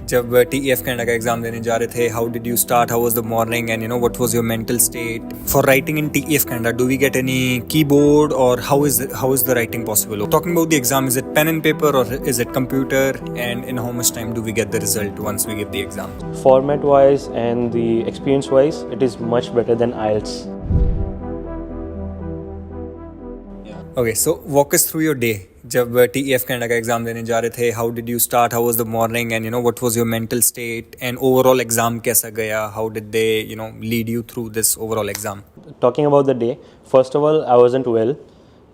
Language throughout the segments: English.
जब TEF Canada का exam देने जा रहे थे, how did you start, how was the morning, and what was your mental state for writing in TEF Canada? Do we get any keyboard, or how is the writing possible? Talking about the exam, is it pen and paper or is it computer, and in how much time do we get the result once we give the exam? Format wise and the experience wise, it is much better than IELTS. Okay, so walk us through your day. जब TEF Canada का exam देने जा रहे थे, how did you start, how was the morning, and what was your mental state, and overall exam कैसा गया, how did they lead you through this overall exam? Talking about the day, first of all, I wasn't well,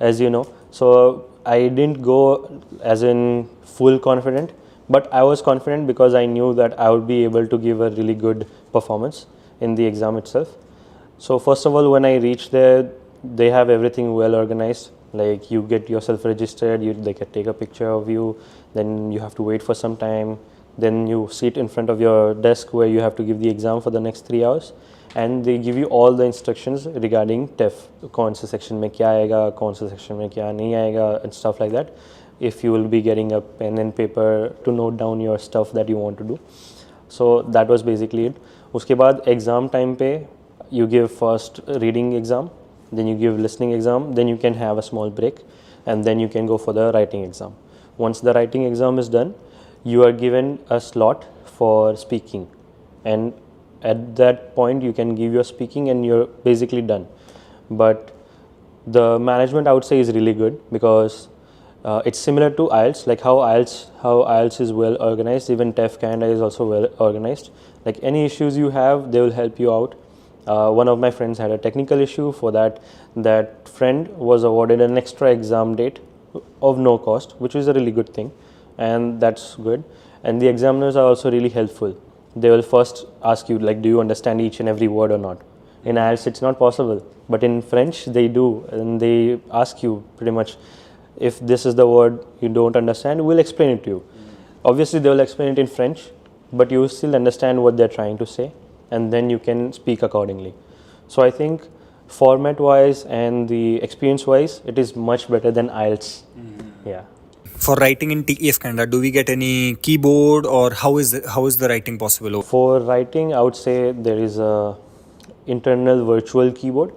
as you know, so I didn't go as in full confident, but I was confident because I knew that I would be able to give a really good performance in the exam itself. So first of all, when I reached there, they have everything well organized. Like you get yourself registered, they can take a picture of you, then you have to wait for some time, then you sit in front of your desk where you have to give the exam for the next 3 hours, and they give you all the instructions regarding TEF, कौन से section में क्या आएगा, कौन से section में क्या नहीं आएगा, and stuff like that. If you will be getting a pen and paper to note down your stuff that you want to do. So that was basically it. उसके बाद exam time पे you give first reading exam, then you give listening exam, then you can have a small break, and then you can go for the writing exam. Once the writing exam is done, you are given a slot for speaking, and at that point you can give your speaking and you're basically done. But the management I would say is really good because it's similar to IELTS, like how IELTS is well organized, even TEF Canada is also well organized. Like any issues you have, they will help you out. One of my friends had a technical issue. For that friend was awarded an extra exam date of no cost, which is a really good thing, and that's good. And the examiners are also really helpful. They will first ask you, like, do you understand each and every word or not? In IELTS it's not possible, but in French they do, and they ask you pretty much, if this is the word you don't understand, we'll explain it to you. Obviously they will explain it in French, but you still understand what they're trying to say, and then you can speak accordingly. So I think format wise and the experience wise, it is much better than IELTS. Yeah. For writing in TEF Canada, do we get any keyboard, or how is the writing possible? For writing, I would say there is a internal virtual keyboard,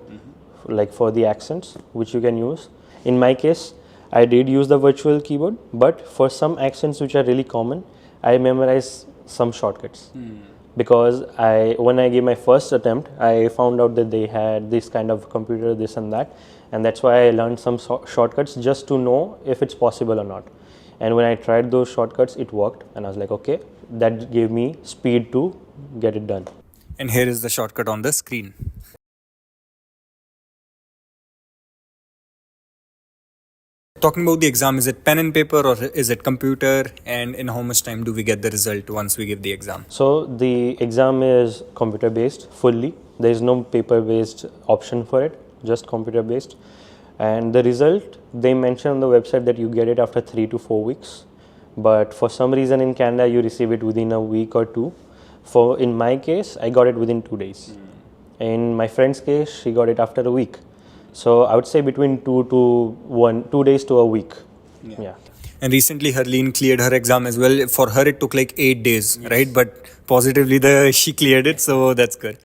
like for the accents, which you can use. In my case, I did use the virtual keyboard, but for some accents which are really common, I memorized some shortcuts. Because when I gave my first attempt, I found out that they had this kind of computer, this and that, and that's why I learned some shortcuts just to know if it's possible or not. And when I tried those shortcuts, it worked, and I was like, okay, that gave me speed to get it done. And here is the shortcut on the screen. Talking about the exam, is it pen and paper or is it computer, and in how much time do we get the result once we give the exam? So the exam is computer based fully. There is no paper based option for it, just computer based. And the result, they mention on the website that you get it after 3 to 4 weeks, but for some reason in Canada you receive it within a week or two. In my case, I got it within 2 days. In my friend's case, she got it after a week. So I would say between 2 days to a week. Yeah. And recently Harleen cleared her exam as well. For her it took like 8 days, right? But positively she cleared it, so that's good.